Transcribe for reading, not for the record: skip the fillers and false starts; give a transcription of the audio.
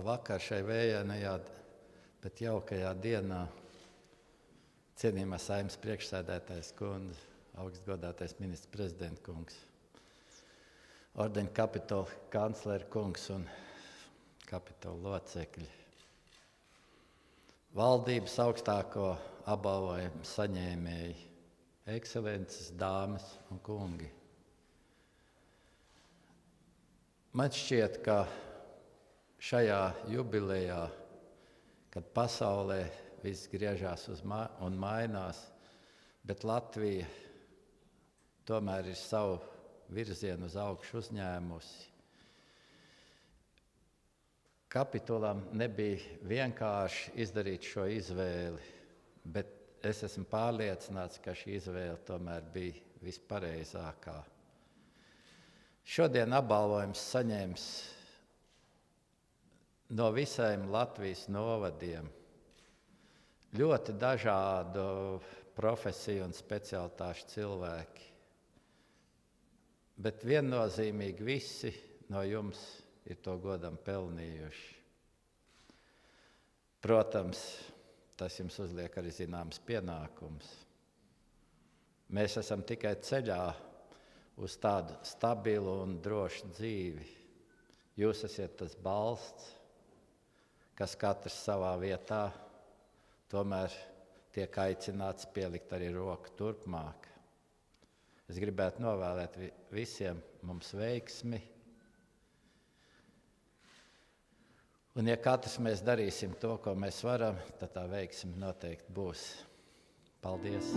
vakar šai vējainajā, bet jaukajā dienā. Cienījamā Saeimas priekšsēdētājs kundze, augstgodātais ministrs prezidenta kungs, ordeņa kapitola kanclera kungs un kapitola locekļi, valdības augstāko apbalvojumu saņēmēji, ekscelences, dāmas un kungi. Man šķiet, ka šajā jubilejā, kad pasaulē viss griežās un mainās, bet Latvija tomēr ir savu virzienu uz augšu uzņēmusi. Kapitolam nebija vienkārši izdarīt šo izvēli, bet es esmu pārliecināts, ka šī izvēle tomēr bija vispareizākā. Šodien apbalvojums saņems no visiem Latvijas novadiem ļoti dažādu profesiju un specialitāšu cilvēki. Bet viennozīmīgi visi no jums ir to godam pelnījuši. Protams, tas jums uzliek arī zināms pienākums. Mēs esam tikai ceļā uz tādu stabilu un drošu dzīvi. Jūs esat tas balsts, kas katrs savā vietā tomēr tiek aicināts pielikt arī roku turpmāk. Es gribētu novēlēt visiem mums veiksmi. Un ja katrs mēs darīsim to, ko mēs varam, tad tā veiksme noteikti būs. Paldies!